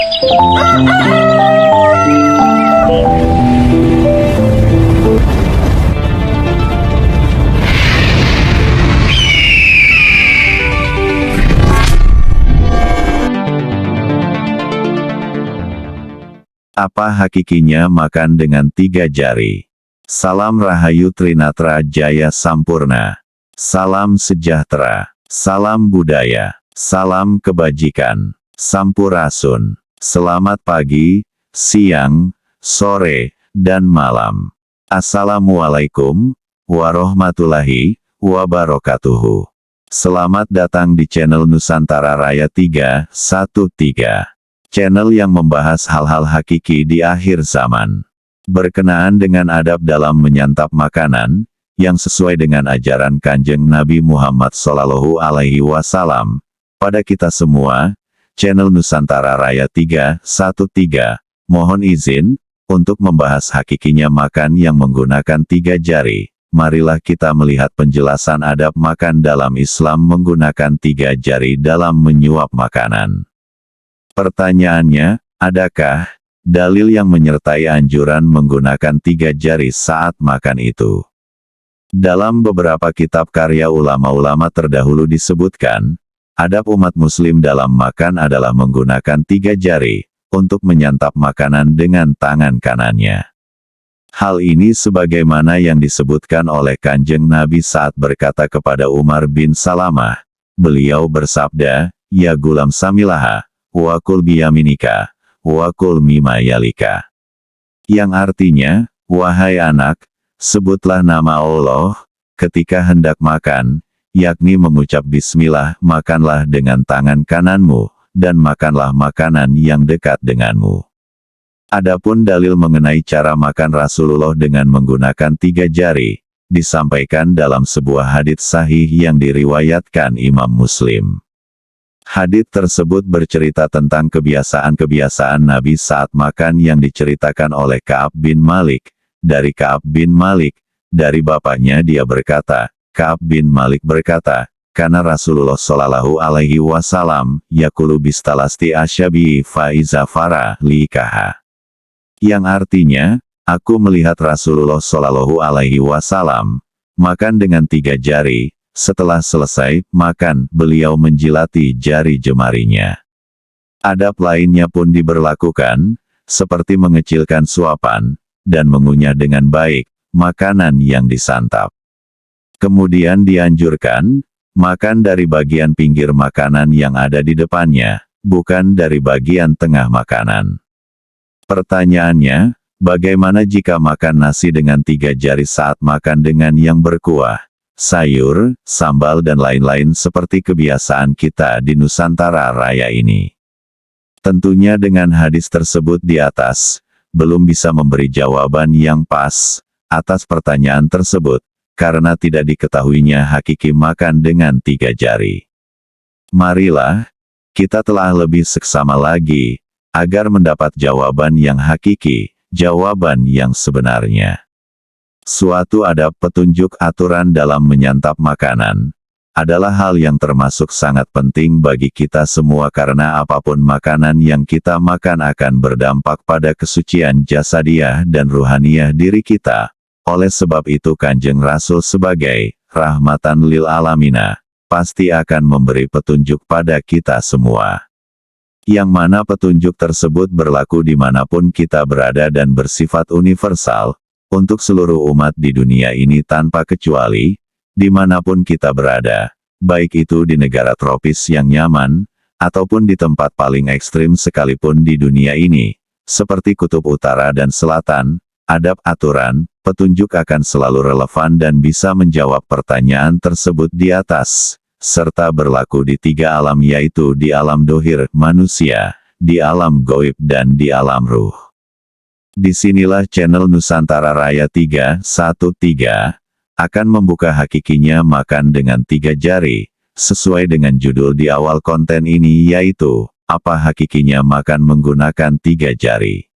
Apa hakikinya makan dengan 3 jari? Salam Rahayu Trinatra Jaya Sampurna. Salam sejahtera. Salam budaya. Salam kebajikan. Sampurasun. Selamat pagi, siang, sore, dan malam. Assalamualaikum warahmatullahi wabarakatuh. Selamat datang di channel Nusantara Raya 313. Channel yang membahas hal-hal hakiki di akhir zaman. Berkenaan dengan adab dalam menyantap makanan, yang sesuai dengan ajaran Kanjeng Nabi Muhammad Shallallahu Alaihi Wasallam. Pada kita semua, channel Nusantara Raya 313, mohon izin, untuk membahas hakikinya makan yang menggunakan 3 jari. Marilah kita melihat penjelasan adab makan dalam Islam menggunakan 3 jari dalam menyuap makanan. Pertanyaannya, adakah dalil yang menyertai anjuran menggunakan 3 jari saat makan itu? Dalam beberapa kitab karya ulama-ulama terdahulu disebutkan, adab umat muslim dalam makan adalah menggunakan 3 jari, untuk menyantap makanan dengan tangan kanannya. Hal ini sebagaimana yang disebutkan oleh Kanjeng Nabi saat berkata kepada Umar bin Salamah, beliau bersabda, ya gulam samilaha, wa kul biyaminika, wa kul mima yalika. Yang artinya, wahai anak, sebutlah nama Allah, ketika hendak makan, yakni mengucap bismillah, makanlah dengan tangan kananmu, dan makanlah makanan yang dekat denganmu. Adapun dalil mengenai cara makan Rasulullah dengan menggunakan 3 jari, disampaikan dalam sebuah hadits sahih yang diriwayatkan Imam Muslim. Hadits tersebut bercerita tentang kebiasaan-kebiasaan Nabi saat makan yang diceritakan oleh Ka'ab bin Malik. Dari Ka'ab bin Malik, dari bapaknya dia berkata, Ka'ab bin Malik berkata, karena Rasulullah Shallallahu Alaihi Wasallam, yakulu bistalasti asyabi faiza fara likaha. Yang artinya, aku melihat Rasulullah Shallallahu Alaihi Wasallam makan dengan 3 jari. Setelah selesai makan, beliau menjilati jari jemarinya. Adab lainnya pun diberlakukan, seperti mengecilkan suapan, dan mengunyah dengan baik, makanan yang disantap. Kemudian dianjurkan, makan dari bagian pinggir makanan yang ada di depannya, bukan dari bagian tengah makanan. Pertanyaannya, bagaimana jika makan nasi dengan 3 jari saat makan dengan yang berkuah, sayur, sambal dan lain-lain seperti kebiasaan kita di Nusantara Raya ini? Tentunya dengan hadis tersebut di atas, belum bisa memberi jawaban yang pas atas pertanyaan tersebut, karena tidak diketahuinya hakiki makan dengan 3 jari. Marilah, kita telah lebih seksama lagi, agar mendapat jawaban yang hakiki, jawaban yang sebenarnya. Suatu adab petunjuk aturan dalam menyantap makanan, adalah hal yang termasuk sangat penting bagi kita semua karena apapun makanan yang kita makan akan berdampak pada kesucian jasadiah dan ruhaniyah diri kita. Oleh sebab itu Kanjeng Rasul sebagai rahmatan lil alamina, pasti akan memberi petunjuk pada kita semua. Yang mana petunjuk tersebut berlaku dimanapun kita berada dan bersifat universal, untuk seluruh umat di dunia ini tanpa kecuali, dimanapun kita berada, baik itu di negara tropis yang nyaman, ataupun di tempat paling ekstrim sekalipun di dunia ini, seperti kutub utara dan selatan, adab aturan, petunjuk akan selalu relevan dan bisa menjawab pertanyaan tersebut di atas, serta berlaku di 3 alam yaitu di alam dohir, manusia, di alam goib dan di alam ruh. Disinilah channel Nusantara Raya 313, akan membuka hakikinya makan dengan 3 jari, sesuai dengan judul di awal konten ini yaitu, apa hakikinya makan menggunakan 3 jari.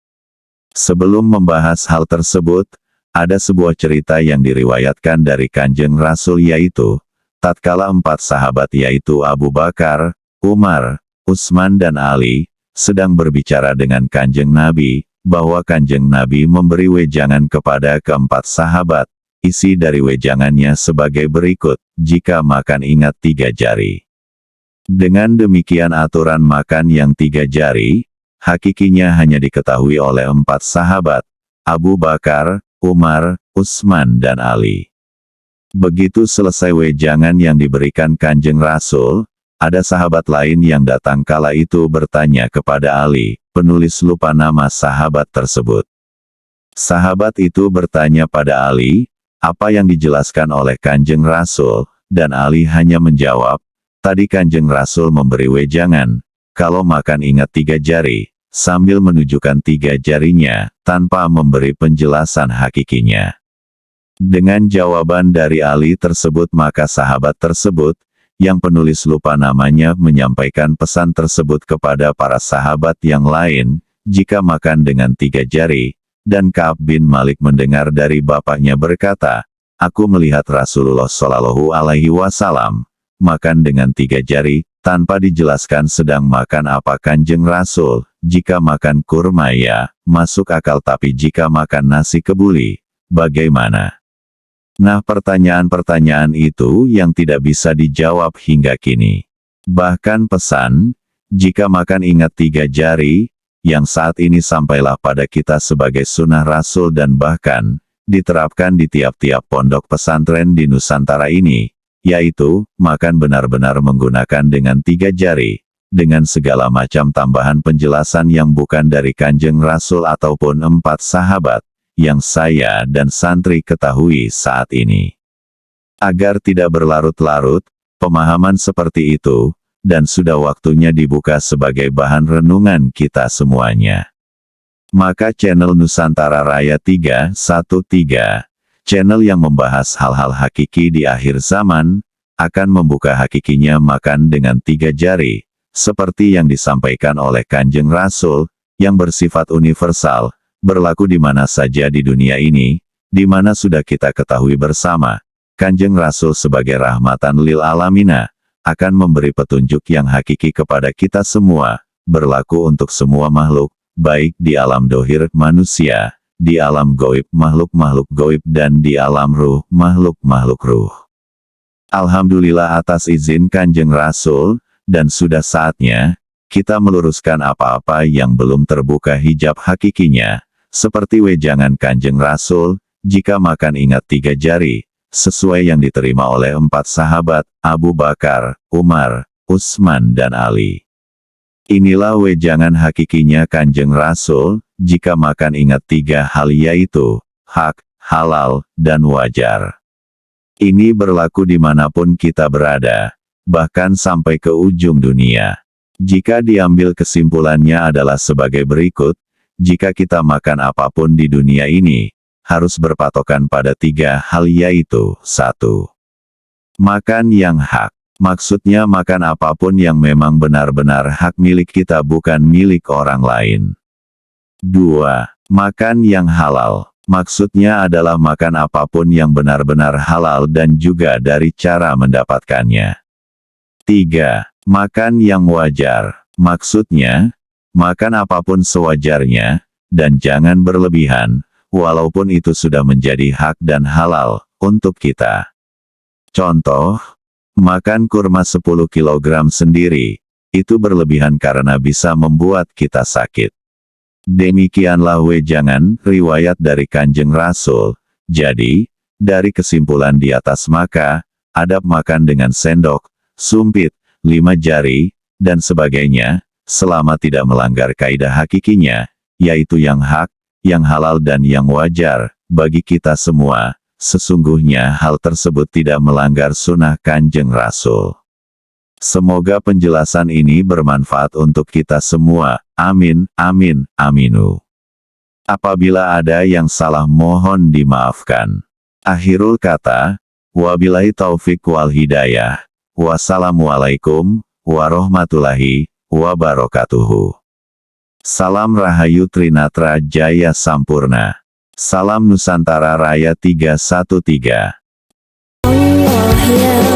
Sebelum membahas hal tersebut, ada sebuah cerita yang diriwayatkan dari Kanjeng Rasul yaitu, tatkala 4 sahabat yaitu Abu Bakar, Umar, Utsman dan Ali, sedang berbicara dengan Kanjeng Nabi, bahwa Kanjeng Nabi memberi wejangan kepada keempat sahabat. Isi dari wejangannya sebagai berikut, jika makan ingat 3 jari. Dengan demikian aturan makan yang 3 jari, hakikinya hanya diketahui oleh 4 sahabat, Abu Bakar, Umar, Utsman dan Ali. Begitu selesai wejangan yang diberikan Kanjeng Rasul, ada sahabat lain yang datang kala itu bertanya kepada Ali, penulis lupa nama sahabat tersebut. Sahabat itu bertanya pada Ali, apa yang dijelaskan oleh Kanjeng Rasul, dan Ali hanya menjawab, tadi Kanjeng Rasul memberi wejangan, kalau makan ingat 3 jari, sambil menunjukkan 3 jarinya, tanpa memberi penjelasan hakikinya. Dengan jawaban dari Ali tersebut maka sahabat tersebut, yang penulis lupa namanya menyampaikan pesan tersebut kepada para sahabat yang lain, jika makan dengan 3 jari, dan Ka'ab bin Malik mendengar dari bapaknya berkata, aku melihat Rasulullah Shallallahu Alaihi Wasallam makan dengan 3 jari, tanpa dijelaskan sedang makan apa Kanjeng Rasul, jika makan kurma ya, masuk akal tapi jika makan nasi kebuli, bagaimana? Nah pertanyaan-pertanyaan itu yang tidak bisa dijawab hingga kini. Bahkan pesan, jika makan ingat 3 jari, yang saat ini sampailah pada kita sebagai sunnah Rasul dan bahkan, diterapkan di tiap-tiap pondok pesantren di Nusantara ini, yaitu, makan benar-benar menggunakan dengan 3 jari, dengan segala macam tambahan penjelasan yang bukan dari Kanjeng Rasul ataupun 4 sahabat, yang saya dan santri ketahui saat ini. Agar tidak berlarut-larut, pemahaman seperti itu, dan sudah waktunya dibuka sebagai bahan renungan kita semuanya. Maka channel Nusantara Raya 313, channel yang membahas hal-hal hakiki di akhir zaman, akan membuka hakikinya makan dengan 3 jari, seperti yang disampaikan oleh Kanjeng Rasul, yang bersifat universal, berlaku di mana saja di dunia ini, di mana sudah kita ketahui bersama, Kanjeng Rasul sebagai rahmatan lil alamina, akan memberi petunjuk yang hakiki kepada kita semua, berlaku untuk semua makhluk, baik di alam dohir manusia, di alam goib makhluk-makhluk goib dan di alam ruh makhluk-makhluk ruh. Alhamdulillah atas izin Kanjeng Rasul, dan sudah saatnya, kita meluruskan apa-apa yang belum terbuka hijab hakikinya, seperti wejangan Kanjeng Rasul, jika makan ingat 3 jari, sesuai yang diterima oleh 4 sahabat, Abu Bakar, Umar, Utsman dan Ali. Inilah wejangan hakikinya Kanjeng Rasul, jika makan ingat 3 hal yaitu, hak, halal, dan wajar. Ini berlaku dimanapun kita berada, bahkan sampai ke ujung dunia. Jika diambil kesimpulannya adalah sebagai berikut, jika kita makan apapun di dunia ini, harus berpatokan pada 3 hal yaitu, 1. Makan yang hak. Maksudnya makan apapun yang memang benar-benar hak milik kita bukan milik orang lain. 2. Makan yang halal. Maksudnya adalah makan apapun yang benar-benar halal dan juga dari cara mendapatkannya. 3. Makan yang wajar. Maksudnya, makan apapun sewajarnya, dan jangan berlebihan, walaupun itu sudah menjadi hak dan halal, untuk kita. Contoh, makan kurma 10 kg sendiri, itu berlebihan karena bisa membuat kita sakit. Demikianlah wejangan, riwayat dari Kanjeng Rasul. Jadi, dari kesimpulan di atas maka, adab makan dengan sendok, sumpit, 5 jari, dan sebagainya, selama tidak melanggar kaidah hakikinya, yaitu yang hak, yang halal dan yang wajar, bagi kita semua, sesungguhnya hal tersebut tidak melanggar sunnah Kanjeng Rasul. Semoga penjelasan ini bermanfaat untuk kita semua, amin, amin, aminu. Apabila ada yang salah mohon dimaafkan. Akhirul kata, wabillahi taufik wal hidayah, wassalamualaikum, warahmatullahi wabarakatuh. Salam Rahayu Trinatra Jaya Sampurna. Salam Nusantara Raya 313. Allah ya